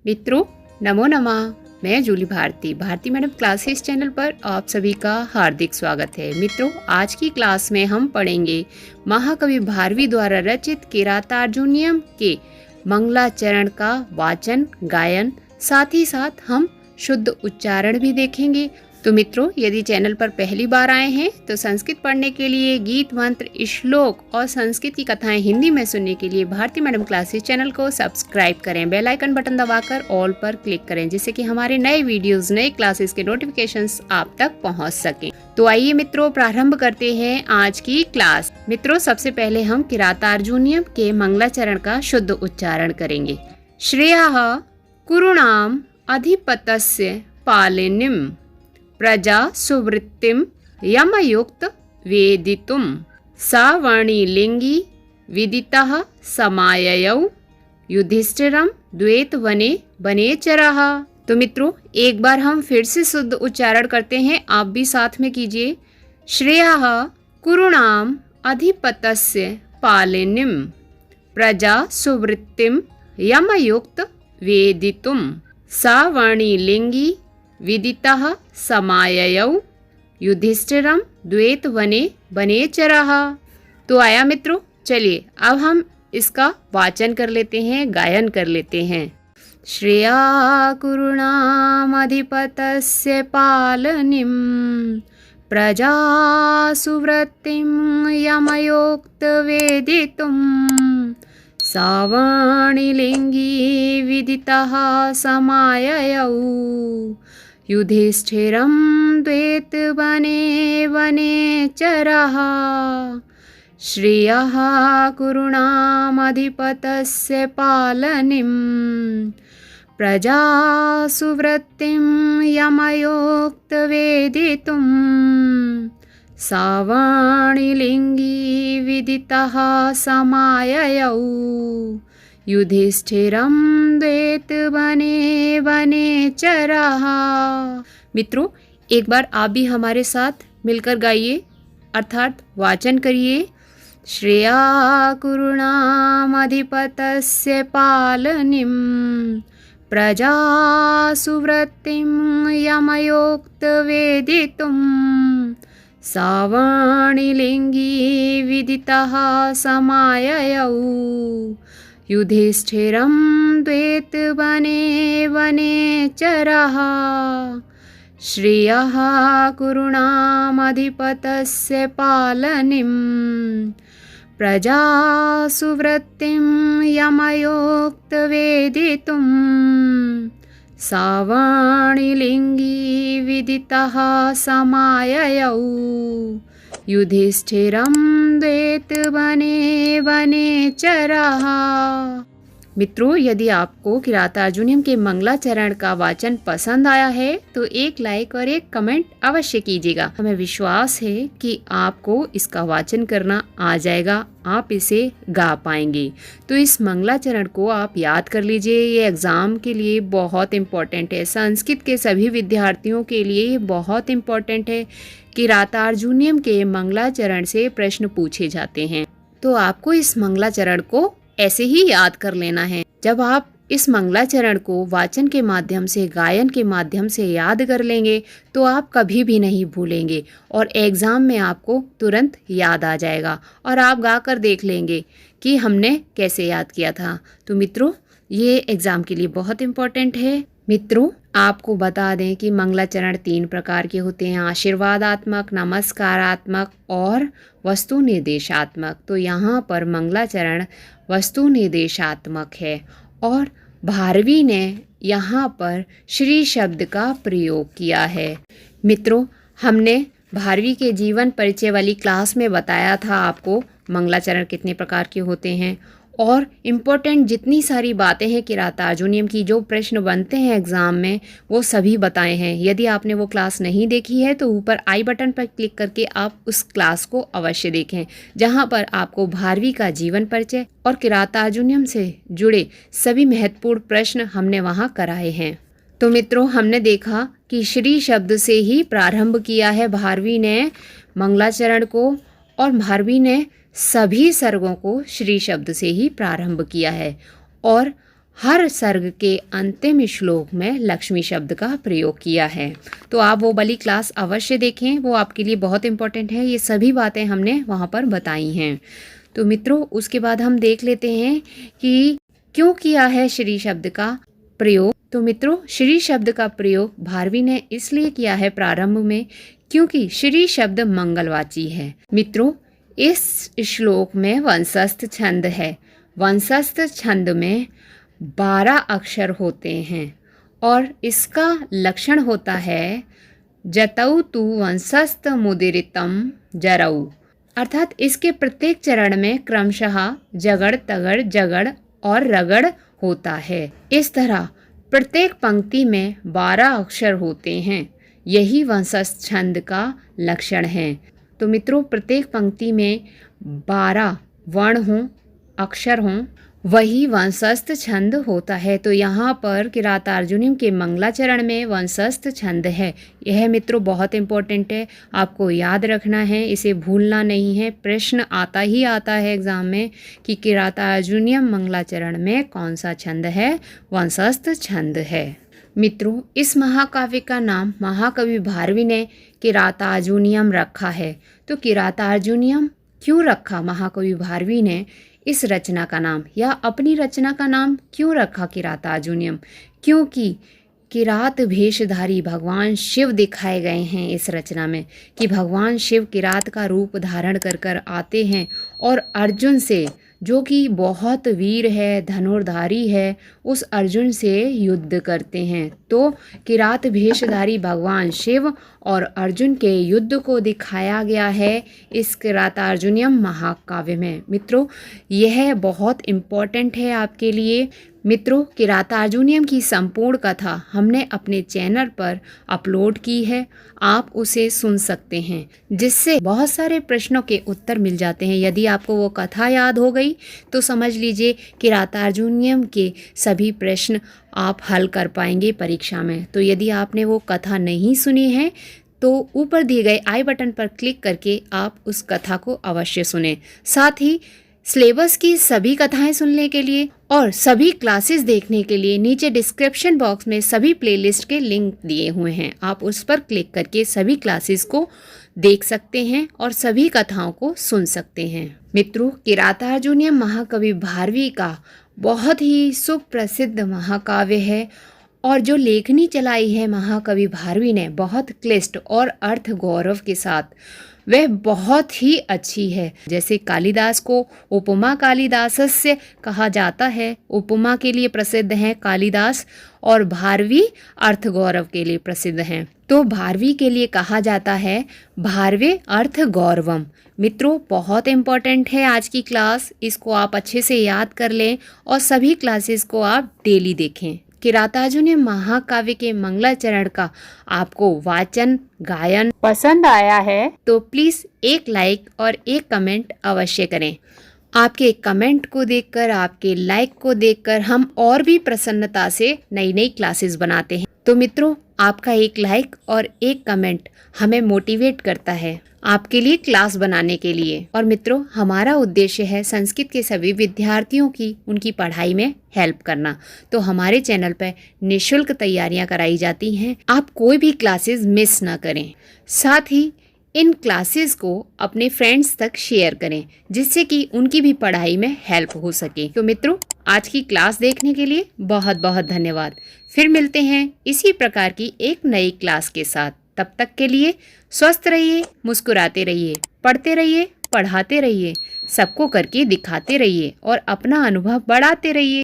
मित्रों, नमो नमः। मैं Julie Bharti madam classes channel पर आप सभी का हार्दिक स्वागत है। मित्रों, आज की क्लास में हम पढ़ेंगे महाकवि भारवी द्वारा रचित किरातार्जुनीयम के मंगलाचरण का वाचन गायन, साथ ही साथ हम शुद्ध उच्चारण भी देखेंगे। तो मित्रों, यदि चैनल पर पहली बार आए हैं तो संस्कृत पढ़ने के लिए, गीत मंत्र, श्लोक और संस्कृत की कथाएं हिंदी में सुनने के लिए भारती मैडम क्लासेस चैनल को सब्सक्राइब करें। बेल आइकन बटन दबाकर ऑल पर क्लिक करें, जिससे कि हमारे नए वीडियोस, नए क्लासेस के नोटिफिकेशंस आप तक पहुंच सके। तो आइए मित्रों, प्रारंभ करते हैं आज की क्लास। मित्रों, सबसे पहले हम किरातार्जुनीयम के मंगलाचरण का शुद्ध उच्चारण करेंगे। श्रेयः कुरुणाम अधिपतस्य पालिनीम प्रजा सुवृत्तिम यमयुक्त वेदितुम सावर्णी लिंगी विदितः समाययौ युधिष्ठिरम द्वैत वने वनेचरः। तो मित्रों, एक बार हम फिर से शुद्ध उच्चारण करते हैं, आप भी साथ में कीजिए। श्रेयः कुरुणाम अधिपतस्य पालिनीम प्रजा सुवृत्तिम यमयुक्त वेदितुम सावर्णी लिंगी विदितः समाययौ युधिष्ठिरम द्वैत वने वनेचरः। तो आया मित्रों, चलिए अब हम इसका वाचन कर लेते हैं, गायन कर लेते हैं। श्रेया कुरुणामधिपतस्य पालनीं प्रजा सुवृत्तिं यमयोक्त वेदितुं सावर्णी लिंगी विदितः समाययौ युधिष्ठिरं द्वैत वने वनेचरः। श्रेयः कुरुणामधिपतस्य पालनीं प्रजा सुवृत्तिं यमयोक्त वेदितुं सावर्णी लिंगी विदितः समाययौ युधिष्ठिरं द्वैत वने वनेचरः। मित्रों, एक बार आप भी हमारे साथ मिलकर गाइए, अर्थात वाचन करिए। श्रेया कुरुणामधिपतस्य पालनीं प्रजा सुवृत्तिं यमयोक्त वेदितुं सावर्णी लिंगी विदितः समाययौ युधिष्ठिरं द्वैत वने वनेचरः। श्रेयः कुरुणामधिपतस्य पालनीं प्रजा सुवृत्तिं यमयोक्त वेदितुं सावर्णी लिंगी विदितः समाययौ युधिष्ठिरं द्वैत वने वनेचरः। मित्रों, यदि आपको किरातार्जुनीयम के मंगलाचरण का वाचन पसंद आया है तो एक लाइक और एक कमेंट अवश्य कीजिएगा। हमें विश्वास है कि आपको इसका वाचन करना आ जाएगा, आप इसे गा पाएंगे। तो इस मंगलाचरण को आप याद कर लीजिए, ये एग्ज़ाम के लिए बहुत इम्पोर्टेंट है। संस्कृत के सभी विद्यार्थियों के लिए ये बहुत इम्पोर्टेंट है। किरातार्जुनीयम के मंगलाचरण से प्रश्न पूछे जाते हैं, तो आपको इस मंगलाचरण को ऐसे ही याद कर लेना है। जब आप इस मंगलाचरण को वाचन के माध्यम से, गायन के माध्यम से याद कर लेंगे तो आप कभी भी नहीं भूलेंगे और एग्ज़ाम में आपको तुरंत याद आ जाएगा और आप गा कर देख लेंगे कि हमने कैसे याद किया था। तो मित्रों, ये एग्ज़ाम के लिए बहुत इम्पोर्टेंट है। मित्रों, आपको बता दें कि मंगलाचरण 3 प्रकार के होते हैं: आशीर्वादात्मक, नमस्कारात्मक और वस्तु निर्देशात्मक। तो यहाँ पर मंगलाचरण वस्तु निर्देशात्मक है और भारवी ने यहाँ पर श्री शब्द का प्रयोग किया है। मित्रों, हमने भारवी के जीवन परिचय वाली क्लास में बताया था आपको मंगलाचरण कितने प्रकार के होते हैं और इम्पोर्टेंट जितनी सारी बातें हैं किरातार्जुनीयम की, जो प्रश्न बनते हैं एग्ज़ाम में, वो सभी बताए हैं। यदि आपने वो क्लास नहीं देखी है तो ऊपर आई बटन पर क्लिक करके आप उस क्लास को अवश्य देखें, जहां पर आपको भारवी का जीवन परिचय और किरातार्जुनीयम से जुड़े सभी महत्वपूर्ण प्रश्न हमने वहां कराए हैं। तो मित्रों, हमने देखा कि श्री शब्द से ही प्रारंभ किया है भारवी ने मंगलाचरण को और भारवी ने सभी सर्गों को श्री शब्द से ही प्रारंभ किया है और हर सर्ग के अंतिम श्लोक में लक्ष्मी शब्द का प्रयोग किया है। तो आप वो वाली क्लास अवश्य देखें, वो आपके लिए बहुत इम्पोर्टेंट है। ये सभी बातें हमने वहाँ पर बताई हैं। तो मित्रों, उसके बाद हम देख लेते हैं कि क्यों किया है श्री शब्द का प्रयोग। तो मित्रों, श्री शब्द का प्रयोग भारवी ने इसलिए किया है प्रारंभ में, क्योंकि श्री शब्द मंगलवाची है। मित्रों, इस श्लोक में वंशस्थ छंद है। वंशस्थ छंद में 12 अक्षर होते हैं और इसका लक्षण होता है जतौ तु वंशस्थ मुदिरितम जरऊ, अर्थात इसके प्रत्येक चरण में क्रमशः जगड़ तगड़ जगड़ और रगड़ होता है। इस तरह प्रत्येक पंक्ति में 12 अक्षर होते हैं। यही वंशस्थ छंद का लक्षण है। तो मित्रों, प्रत्येक पंक्ति में 12 वर्ण हों, अक्षर हों, वही वंशस्थ छंद होता है। तो यहाँ पर किरातार्जुनीय के मंगलाचरण में वंशस्थ छंद है। यह मित्रों बहुत इम्पोर्टेंट है, आपको याद रखना है, इसे भूलना नहीं है। प्रश्न आता ही आता है एग्जाम में कि किरातार्जुनीय मंगलाचरण में कौन सा छंद है, वंशस्थ छंद है। मित्रों, इस महाकाव्य का नाम महाकवि भारवी ने किरातार्जुनीयम रखा है। तो किरातार्जुनीयम क्यों रखा महाकवि भारवी ने इस रचना का नाम, या अपनी रचना का नाम क्यों रखा किरातार्जुनीयम? क्योंकि किरात भेषधारी भगवान शिव दिखाए गए हैं इस रचना में, कि भगवान शिव किरात का रूप धारण कर कर आते हैं और अर्जुन से, जो कि बहुत वीर है, धनुर्धारी है, उस अर्जुन से युद्ध करते हैं। तो किरात भेषधारी भगवान शिव और अर्जुन के युद्ध को दिखाया गया है इस किरातार्जुनीयम महाकाव्य में। मित्रों, यह बहुत इम्पोर्टेंट है आपके लिए। मित्रों, किरातार्जुनीयम की संपूर्ण कथा हमने अपने चैनल पर अपलोड की है, आप उसे सुन सकते हैं, जिससे बहुत सारे प्रश्नों के उत्तर मिल जाते हैं। यदि आपको वो कथा याद हो गई तो समझ लीजिए किरातार्जुनीयम के सभी प्रश्न आप हल कर पाएंगे परीक्षा में। तो यदि आपने वो कथा नहीं सुनी है तो ऊपर दिए गए आई बटन पर क्लिक करके आप उस कथा को अवश्य सुनें। साथ ही सिलेबस की सभी कथाएं सुनने के लिए और सभी क्लासेस देखने के लिए नीचे डिस्क्रिप्शन बॉक्स में सभी प्लेलिस्ट के लिंक दिए हुए हैं, आप उस पर क्लिक करके सभी क्लासेस को देख सकते हैं और सभी कथाओं को सुन सकते हैं। मित्रों, किरातार्जुनीयम महाकवि भारवी का बहुत ही सुप्रसिद्ध महाकाव्य है और जो लेखनी चलाई है महाकवि भारवी ने बहुत क्लिष्ट और अर्थ गौरव के साथ, वह बहुत ही अच्छी है। जैसे कालिदास को उपमा कालिदासस्य कहा जाता है, उपमा के लिए प्रसिद्ध हैं कालिदास, और भारवी अर्थ गौरव के लिए प्रसिद्ध हैं। तो भारवी के लिए कहा जाता है भारवे अर्थ गौरवम। मित्रों, बहुत इम्पॉर्टेंट है आज की क्लास, इसको आप अच्छे से याद कर लें और सभी क्लासेस को आप डेली देखें। किरातार्जुनीय महाकाव्य के मंगलाचरण का आपको वाचन गायन पसंद आया है तो प्लीज़ एक लाइक और एक कमेंट अवश्य करें। आपके कमेंट को देखकर, आपके लाइक को देखकर हम और भी प्रसन्नता से नई नई क्लासेस बनाते हैं। तो मित्रों, आपका एक लाइक और एक कमेंट हमें मोटिवेट करता है आपके लिए क्लास बनाने के लिए। और मित्रों, हमारा उद्देश्य है संस्कृत के सभी विद्यार्थियों की उनकी पढ़ाई में हेल्प करना। तो हमारे चैनल पर निःशुल्क तैयारियां कराई जाती हैं, आप कोई भी क्लासेस मिस ना करें। साथ ही इन क्लासेस को अपने फ्रेंड्स तक शेयर करें, जिससे कि उनकी भी पढ़ाई में हेल्प हो सके। तो मित्रों, आज की क्लास देखने के लिए बहुत बहुत धन्यवाद। फिर मिलते हैं इसी प्रकार की एक नई क्लास के साथ। तब तक के लिए स्वस्थ रहिए, मुस्कुराते रहिए, पढ़ते रहिए, पढ़ाते रहिए, सबको करके दिखाते रहिए और अपना अनुभव बढ़ाते रहिए।